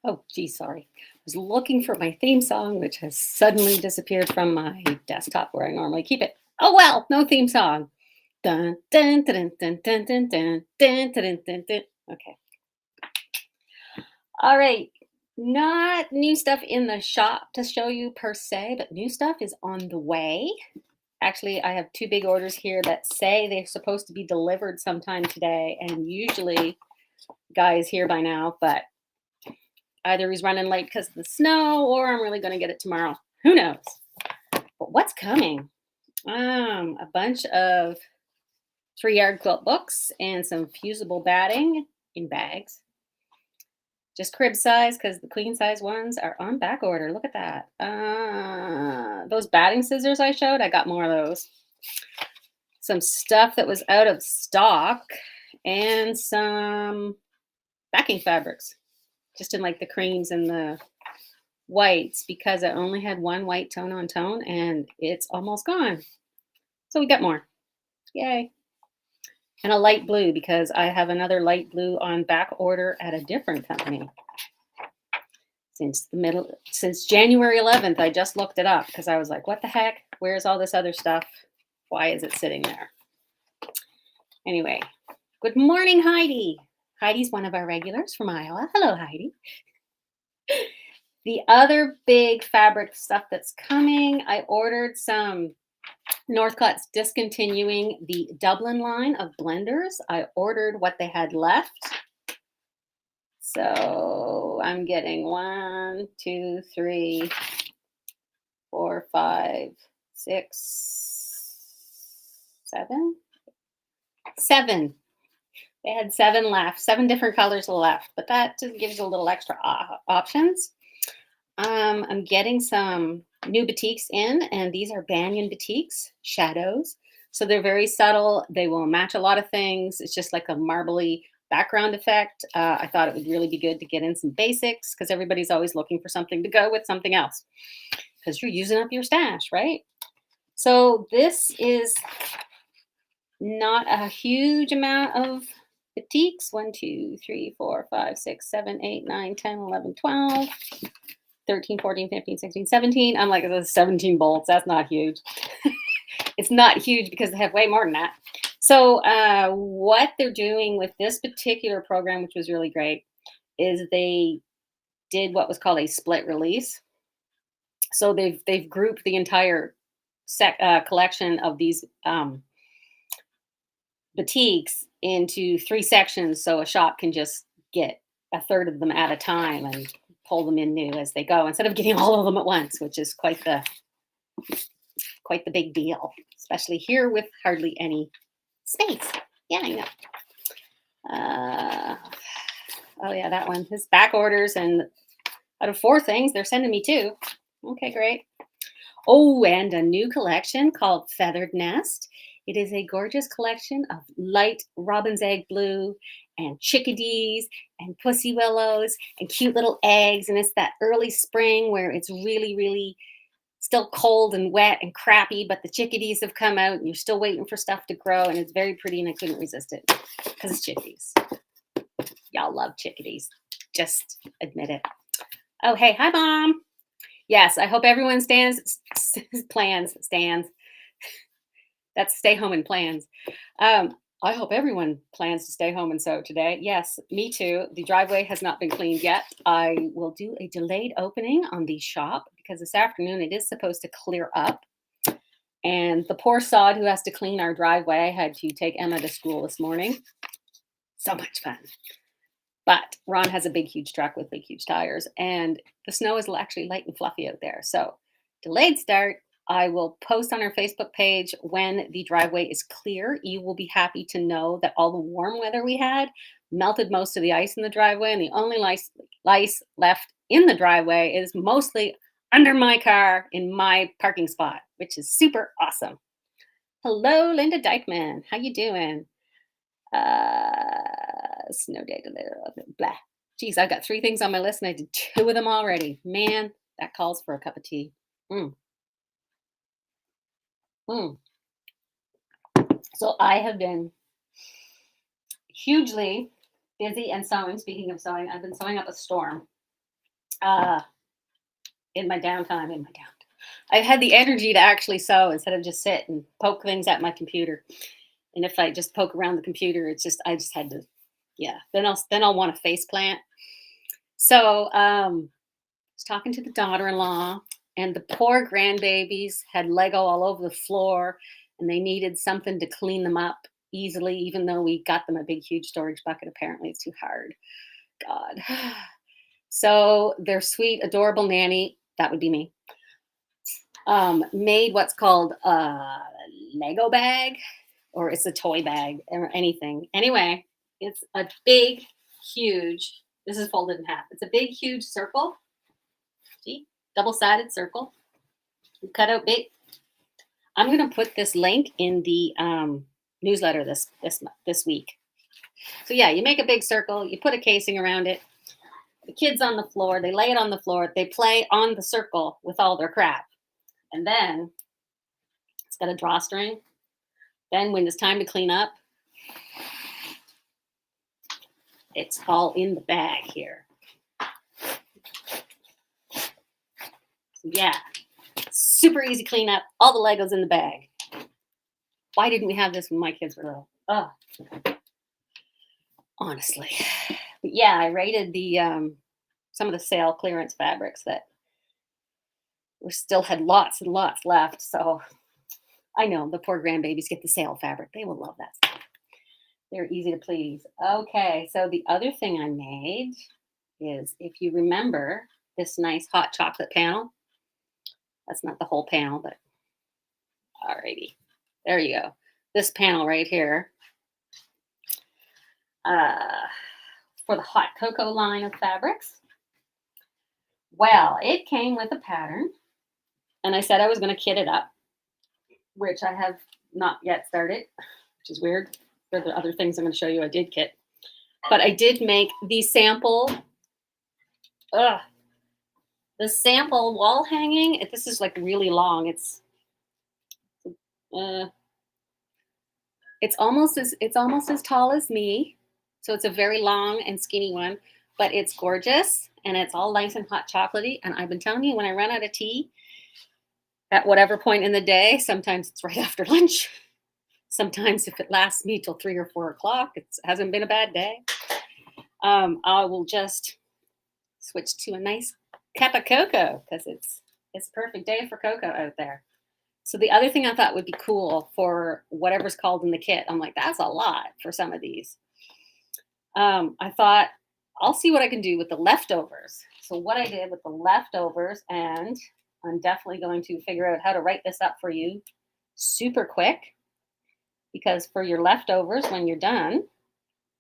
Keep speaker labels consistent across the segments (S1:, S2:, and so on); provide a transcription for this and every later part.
S1: Oh, geez, sorry. I was looking for my theme song, which has suddenly disappeared from my desktop where I normally keep it. Oh well, no theme song. Dun dun dun dun dun dun dun dun dun dun dun dun. Okay. All right. Not new stuff in the shop to show you per se, but new stuff is on the way. Actually, I have two big orders here that say they're supposed to be delivered sometime today, and usually guy is here by now, but either he's running late because of the snow or I'm really going to get it tomorrow. Who knows? But what's coming? A bunch of 3-yard quilt books and some fusible batting in bags. Just crib size because the queen size ones are on back order. Look at that. Those batting scissors I showed, I got more of those. Some stuff that was out of stock and some backing fabrics, just in like the creams and the whites because I only had one white tone on tone and it's almost gone. So we got more. Yay. And a light blue because I have another light blue on back order at a different company. Since January 11th, I just looked it up because I was like, what the heck? Where's all this other stuff? Why is it sitting there? Anyway, good morning, Heidi. Heidi's one of our regulars from Iowa. Hello, Heidi. The other big fabric stuff that's coming, I ordered some Northcotte's discontinuing the Dublin line of blenders. I ordered what they had left. So I'm getting 1, 2, 3, 4, 5, 6, 7. 7. They had 7 left, 7 different colors left, but that just gives a little extra options. I'm getting some new batiks in, and these are Banyan batiks, shadows. So they're very subtle. They will match a lot of things. It's just like a marbly background effect. I thought it would really be good to get in some basics because everybody's always looking for something to go with something else because you're using up your stash, right? So this is not a huge amount of batiks. 1, 2, 3, 4, 5, 6, 7, 8, 9, 10, 11, 12. 13, 14, 15, 16, 17. I'm like, those 17 bolts. That's not huge. It's not huge because they have way more than that. So what they're doing with this particular program, which was really great, is they did what was called a split release. So they've grouped the entire collection of these batiks into 3 sections, so a shop can just get a third of them at a time and pull them in new as they go instead of getting all of them at once, which is quite the big deal, especially here with hardly any space. Yeah, I know. Oh yeah, that one. His back orders, and out of 4 things, they're sending me 2. Okay, great. Oh, and a new collection called Feathered Nest. It is a gorgeous collection of light robin's egg blue and chickadees and pussy willows and cute little eggs. And it's that early spring where it's really, really still cold and wet and crappy, but the chickadees have come out and you're still waiting for stuff to grow. And it's very pretty and I couldn't resist it because it's chickadees. Y'all love chickadees. Just admit it. Oh, hey, hi, Mom. Yes, I hope everyone plans. That's stay home and plans. I hope everyone plans to stay home and sew today. Yes, me too. The driveway has not been cleaned yet. I will do a delayed opening on the shop because this afternoon it is supposed to clear up. And the poor sod who has to clean our driveway had to take Emma to school this morning. So much fun. But Ron has a big, huge truck with big, huge tires, and the snow is actually light and fluffy out there. So delayed start. I will post on our Facebook page when the driveway is clear. You will be happy to know that all the warm weather we had melted most of the ice in the driveway, and the only ice left in the driveway is mostly under my car in my parking spot, which is super awesome. Hello, Linda Dykeman. How you doing? Snow day blah. Geez, I've got 3 things on my list and I did 2 of them already. Man, that calls for a cup of tea. Mm. Mm. So I have been hugely busy and sewing. Speaking of sewing, I've been sewing up a storm. in my downtime, I had the energy to actually sew instead of just sit and poke things at my computer. And if I just poke around the computer, I just had to, yeah. Then I'll want a face plant. So I was talking to the daughter-in-law, and the poor grandbabies had Lego all over the floor, and they needed something to clean them up easily, even though we got them a big, huge storage bucket. Apparently, it's too hard. God. So their sweet, adorable nanny, that would be me, made what's called a Lego bag, or it's a toy bag or anything. Anyway, it's a big, huge, this is folded in half. It's a big, huge circle. See, double-sided circle. You cut out big. I'm going to put this link in the newsletter this week. So yeah, you make a big circle, you put a casing around it. The kids on the floor, they lay it on the floor, they play on the circle with all their crap. And then it's got a drawstring. Then when it's time to clean up, it's all in the bag here. So yeah, super easy cleanup. All the Legos in the bag. Why didn't we have this when my kids were little? Oh, honestly. But yeah, I rated the some of the sale clearance fabrics that we still had lots and lots left. So I know the poor grandbabies get the sale fabric. They will love that stuff. They're easy to please. Okay, so the other thing I made is, if you remember this nice hot chocolate panel, that's not the whole panel, but alrighty, there you go. This panel right here, for the hot cocoa line of fabrics. Well, it came with a pattern, and I said I was going to kit it up, which I have not yet started, which is weird. For the other things I'm going to show you, I did kit. But I did make the sample, the sample wall hanging. This is like really long. It's almost as tall as me. So it's a very long and skinny one, but it's gorgeous, and it's all nice and hot chocolatey. And I've been telling you, when I run out of tea at whatever point in the day, sometimes it's right after lunch. Sometimes if it lasts me till 3 or 4 o'clock, it hasn't been a bad day. I will just switch to a nice cup of cocoa, because it's a perfect day for cocoa out there. So the other thing I thought would be cool for whatever's called in the kit, I'm like, that's a lot for some of these. I thought, I'll see what I can do with the leftovers. So what I did with the leftovers, and I'm definitely going to figure out how to write this up for you super quick, because for your leftovers, when you're done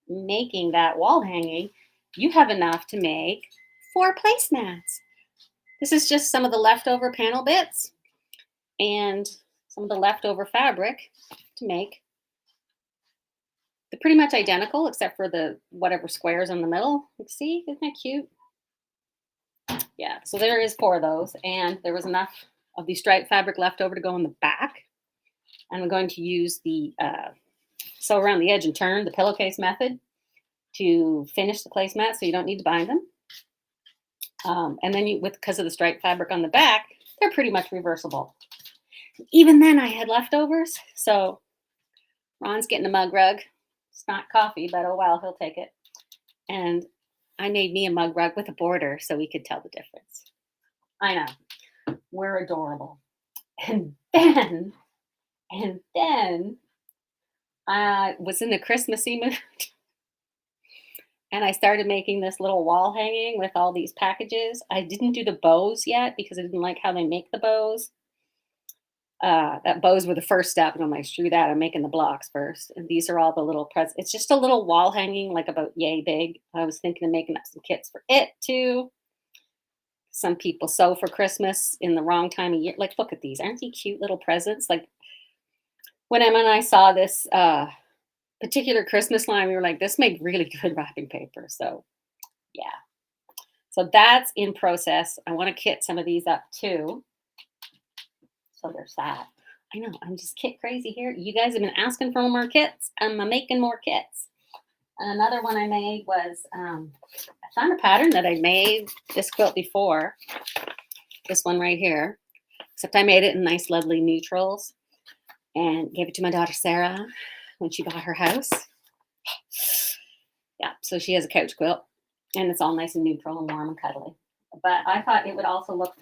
S1: making that wall hanging, you have enough to make 4 placemats. This is just some of the leftover panel bits and some of the leftover fabric to make. They're pretty much identical, except for the whatever squares in the middle. You see, isn't that cute? Yeah, so there is 4 of those, and there was enough of the striped fabric left over to go in the back. And I'm going to use the sew around the edge and turn, the pillowcase method, to finish the placemat, so you don't need to bind them. And then because of the striped fabric on the back, they're pretty much reversible. Even then, I had leftovers, so Ron's getting a mug rug. It's not coffee, but oh well, he'll take it. And I made me a mug rug with a border so we could tell the difference. I know, we're adorable. And then I was in the Christmassy mood. And I started making this little wall hanging with all these packages. I didn't do the bows yet because I didn't like how they make the bows. That bows were the first step, and I'm like, screw that, I'm making the blocks first. And these are all the little presents. It's just a little wall hanging, like about yay big. I was thinking of making up some kits for it too. Some people sew for Christmas in the wrong time of year. Like, look at these. Aren't these cute little presents? Like, when Emma and I saw this particular Christmas line, we were like, this made really good wrapping paper. So yeah, so that's in process. I want to kit some of these up too. So there's that. I know, I'm just kit crazy here. You guys have been asking for more kits. I'm making more kits. And another one I made was I found a pattern that I made this quilt before. This one right here. Except I made it in nice, lovely neutrals and gave it to my daughter Sarah when she bought her house. Yeah, so she has a couch quilt, and it's all nice and neutral and warm and cuddly. But I thought it would also look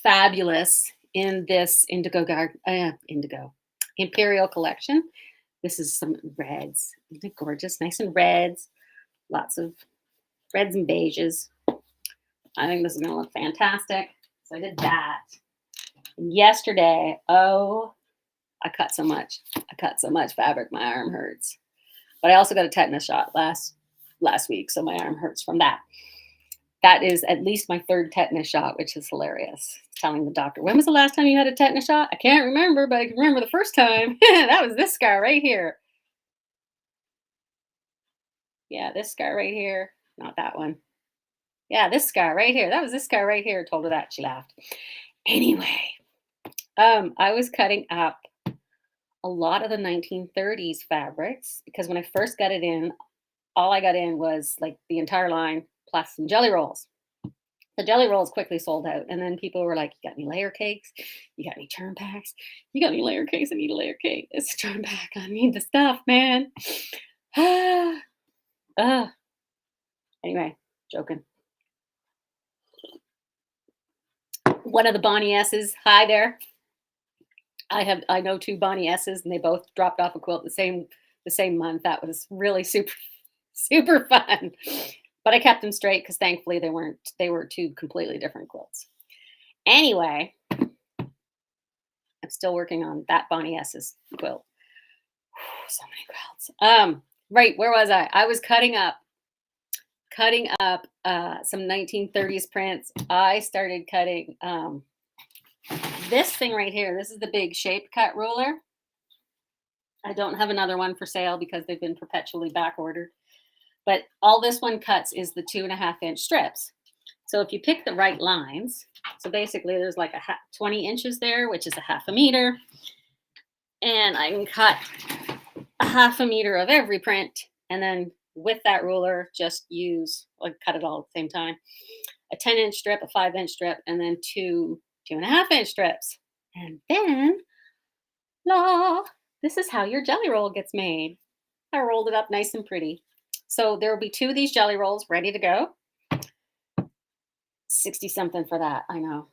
S1: fabulous in this indigo imperial collection. This is some reds. Isn't it gorgeous? Nice and reds. Lots of reds and beiges. I think this is going to look fantastic. So I did that. And yesterday, I cut so much. I cut so much fabric, my arm hurts. But I also got a tetanus shot last week, so my arm hurts from that. That is at least my third tetanus shot, which is hilarious. Telling the doctor, when was the last time you had a tetanus shot? I can't remember, but I can remember the first time. That was this scar right here. Yeah, this scar right here. Not that one. Yeah, this scar right here. That was this scar right here. Told her that. She laughed. Anyway, I was cutting up a lot of the 1930s fabrics because when I first got it in, all I got in was like the entire line plus some jelly rolls. The jelly rolls quickly sold out. And then people were like, you got any layer cakes? You got any turn packs? You got any layer cakes? I need a layer cake. It's a turn pack. I need the stuff, man. Anyway, joking. One of the Bonnie S's. Hi there. I know two Bonnie S's, and they both dropped off a quilt the same month. That was really super fun. But I kept them straight because thankfully they were two completely different quilts. Anyway, I'm still working on that Bonnie S's quilt. So many quilts. Right, where was I? I was cutting up some 1930s prints. I started cutting this thing right here. This is the big shape cut ruler. I don't have another one for sale because they've been perpetually back ordered. But all this one cuts is the 2.5-inch strips. So if you pick the right lines, so basically there's like 20 inches there, which is a half a meter. And I can cut a half a meter of every print. And then with that ruler, just cut it all at the same time. A 10-inch strip, a 5-inch strip, and then two 2.5-inch strips. And then, this is how your jelly roll gets made. I rolled it up nice and pretty. So there will be 2 of these jelly rolls ready to go. 60 something for that, I know.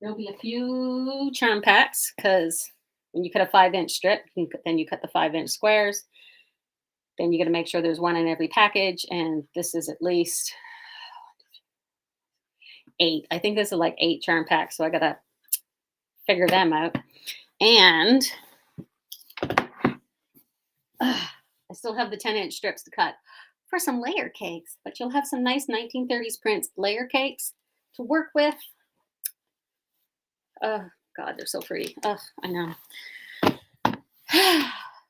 S1: There'll be a few charm packs because when you cut a 5-inch strip, then you cut the 5-inch squares. Then you got to make sure there's one in every package, and this is at least 8. I think this is like 8 charm packs, so I got to figure them out. And I still have the 10-inch strips to cut for some layer cakes, but you'll have some nice 1930s prints layer cakes to work with. Oh, God, they're so pretty. Oh, I know.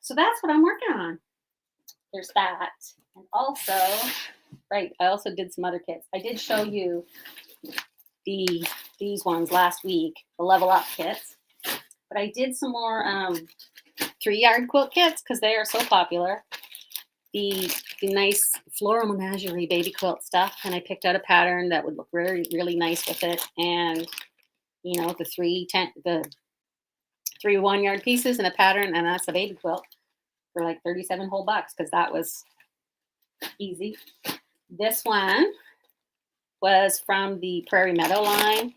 S1: So that's what I'm working on. There's that. And also, right, I also did some other kits. I did show you these ones last week, the Level Up kits. But I did some more 3-yard quilt kits because they are so popular. The nice floral menagerie baby quilt stuff, and I picked out a pattern that would look really, really nice with it. And the 3 1-yard pieces and a pattern, and that's a baby quilt for like 37 whole bucks because that was easy. This one was from the Prairie Meadow line,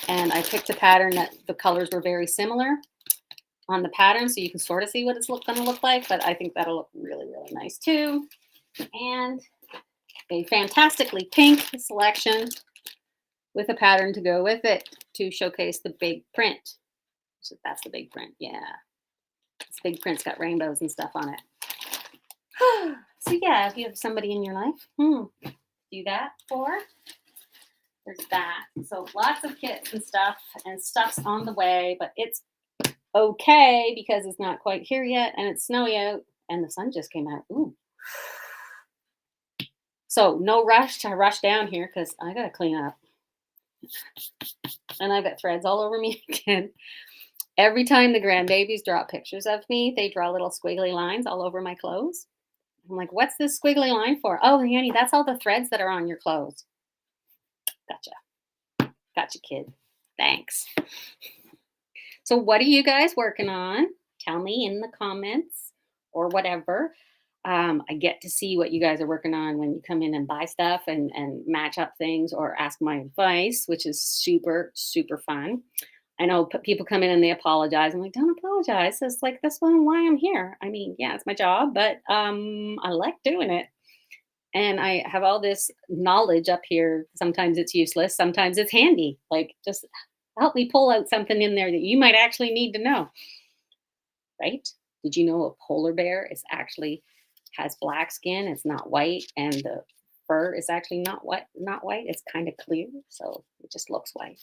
S1: and I picked a pattern that the colors were very similar on the pattern, so you can sort of see what it's going to look like, but I think that'll look really, really nice too. And a fantastically pink selection with a pattern to go with it to showcase the big print. So that's the big print, yeah. This big print's got rainbows and stuff on it. So yeah, if you have somebody in your life, do that for. There's that. So lots of kits and stuff's on the way, but it's okay because it's not quite here yet, and it's snowy out, and the sun just came out. Ooh. So no rush to rush down here because I gotta clean up. And I've got threads all over me again. Every time the grandbabies draw pictures of me, they draw little squiggly lines all over my clothes. I'm like, what's this squiggly line for? Oh, Annie, that's all the threads that are on your clothes. Gotcha. Gotcha, kid. Thanks. So, what are you guys working on? Tell me in the comments or whatever. I get to see what you guys are working on when you come in and buy stuff and match up things or ask my advice, which is super, super fun. I know people come in and they apologize. I'm like, don't apologize. It's like that's why I'm here. I mean, yeah, it's my job, but I like doing it. And I have all this knowledge up here. Sometimes it's useless, sometimes it's handy. Like, just help me pull out something in there that you might actually need to know, right? Did you know a polar bear is actually has black skin? It's not white, and the fur is actually not white. It's kind of clear, so it just looks white.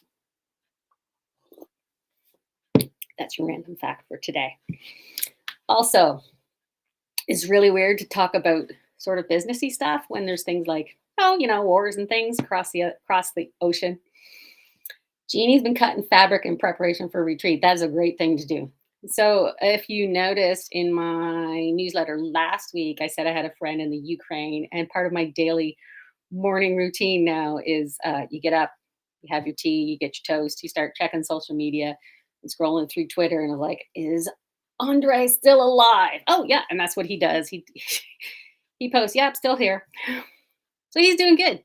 S1: That's your random fact for today. Also, it's really weird to talk about sort of businessy stuff when there's things like, oh, wars and things across the ocean. Jeannie's been cutting fabric in preparation for a retreat. That is a great thing to do. So, if you noticed in my newsletter last week, I said I had a friend in the Ukraine, and part of my daily morning routine now is you get up, you have your tea, you get your toast, you start checking social media and scrolling through Twitter, and I'm like, is Andre still alive? Oh yeah, and that's what he does. He he posts, "Yep, still here." So he's doing good.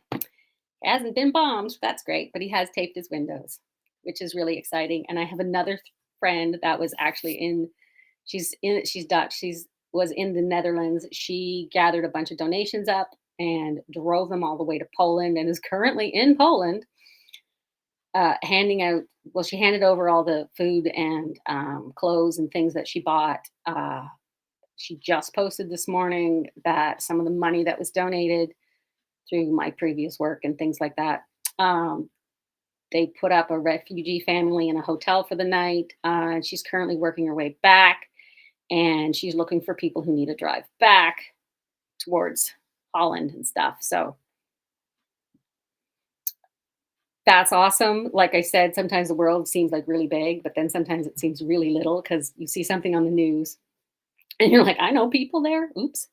S1: Hasn't been bombed. That's great, but he has taped his windows, which is really exciting. And I have another friend that was actually in. She's Dutch. She's was in the Netherlands. She gathered a bunch of donations up and drove them all the way to Poland and is currently in Poland, handing out. Well, she handed over all the food and clothes and things that she bought. She just posted this morning that some of the money that was donated through my previous work and things like that. Um, they put up a refugee family in a hotel for the night. She's currently working her way back, and she's looking for people who need to drive back towards Holland and stuff. So that's awesome. Like I said, sometimes the world seems like really big, but then sometimes it seems really little because you see something on the news and you're like, I know people there. Oops.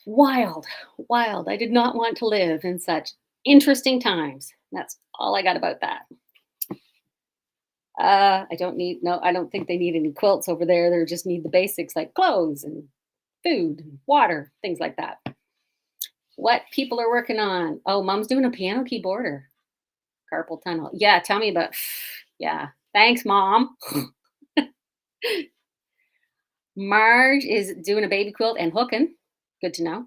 S1: Wild, wild. I did not want to live in such interesting times. That's all I got about that. I don't think they need any quilts over there. They just need the basics like clothes and food, and water, things like that. What people are working on? Oh, mom's doing a piano keyboarder. Carpal tunnel. Yeah, tell me about. Yeah, thanks, mom. Marge is doing a baby quilt and hooking. Good to know.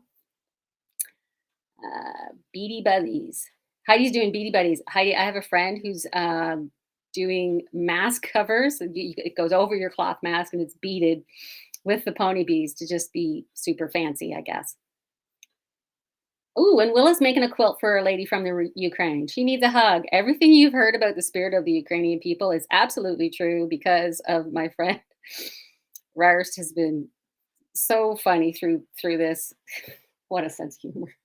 S1: Beady Buddies. Heidi's doing Beady Buddies. Heidi, I have a friend who's doing mask covers. It goes over your cloth mask and it's beaded with the pony bees to just be super fancy, I guess. Ooh, and Willa's making a quilt for a lady from the Ukraine. She needs a hug. Everything you've heard about the spirit of the Ukrainian people is absolutely true because of my friend. Rarst has been so funny through this. What a sense of humor.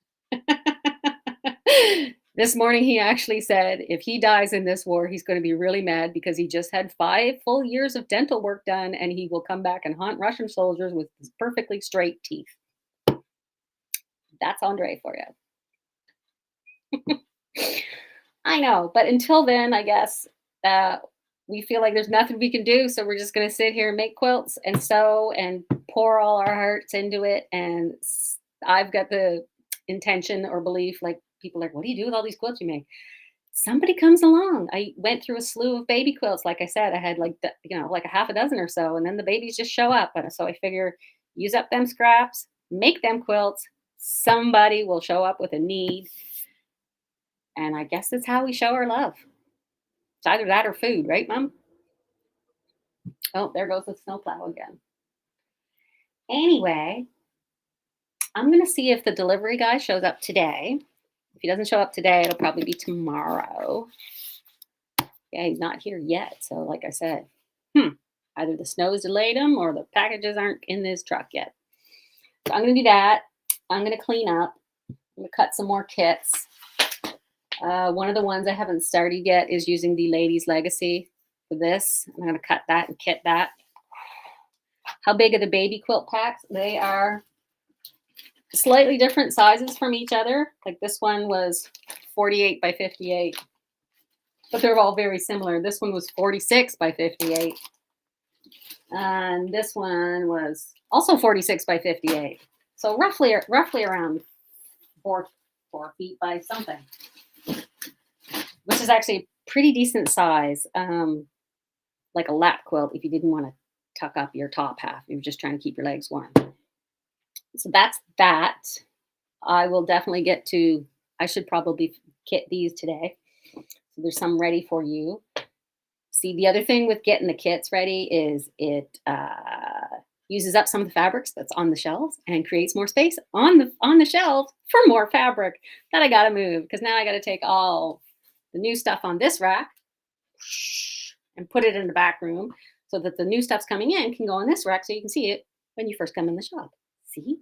S1: This morning, he actually said if he dies in this war, he's going to be really mad because he just had 5 full years of dental work done and he will come back and haunt Russian soldiers with his perfectly straight teeth. That's Andre for you. I know, but until then, I guess we feel like there's nothing we can do. So we're just going to sit here and make quilts and sew and pour all our hearts into it. And I've got the intention or belief like, people are like, what do you do with all these quilts you make? Somebody comes along. I went through a slew of baby quilts. Like I said, I had like like a half a dozen or so, and then the babies just show up. And so I figure, use up them scraps, make them quilts. Somebody will show up with a need, and I guess that's how we show our love. It's either that or food, right, Mom? Oh, there goes the snowplow again. Anyway, I'm gonna see if the delivery guy shows up today. If he doesn't show up today, it'll probably be tomorrow. Yeah, he's not here yet. So, like I said, either the snow's delayed him or the packages aren't in this truck yet. So I'm going to do that. I'm going to clean up. I'm going to cut some more kits. One of the ones I haven't started yet is using the Ladies Legacy for this. I'm going to cut that and kit that. How big are the baby quilt packs? They are slightly different sizes from each other. Like this one was 48 by 58, but they're all very similar. This one was 46 by 58. And this one was also 46 by 58. So roughly around 4 feet by something, which is actually a pretty decent size. Like a lap quilt if you didn't want to tuck up your top half. You're just trying to keep your legs warm. So that's that. I will definitely get to, I should probably kit these today. So there's some ready for you. See, the other thing with getting the kits ready is it uses up some of the fabrics that's on the shelves and creates more space on the shelf for more fabric that I got to move, because now I got to take all the new stuff on this rack and put it in the back room so that the new stuff's coming in can go on this rack so you can see it when you first come in the shop. See?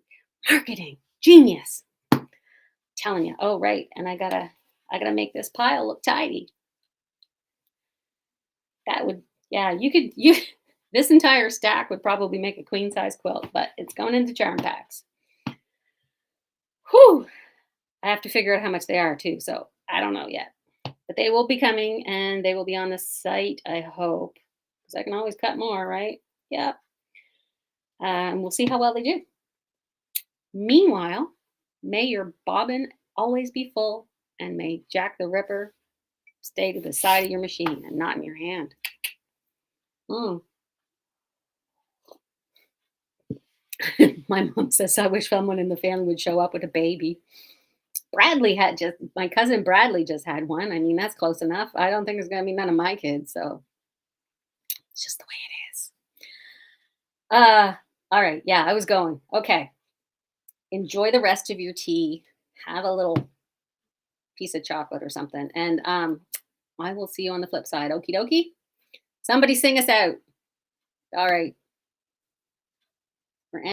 S1: Marketing. Genius. I'm telling you. Oh, right. And I gotta make this pile look tidy. That would, yeah, you this entire stack would probably make a queen size quilt, but it's going into charm packs. Whew. I have to figure out how much they are too, so I don't know yet. But they will be coming and they will be on the site, I hope. Because I can always cut more, right? Yep. We'll see how well they do. Meanwhile, may your bobbin always be full, and may Jack the Ripper stay to the side of your machine and not in your hand. My mom says, I wish someone in the family would show up with a baby. My cousin Bradley just had one. I mean, that's close enough. I don't think it's going to be none of my kids. So it's just the way it is. All right. Yeah, I was going. Okay. Enjoy the rest of your tea. Have a little piece of chocolate or something. And I will see you on the flip side. Okie dokie. Somebody sing us out. All right.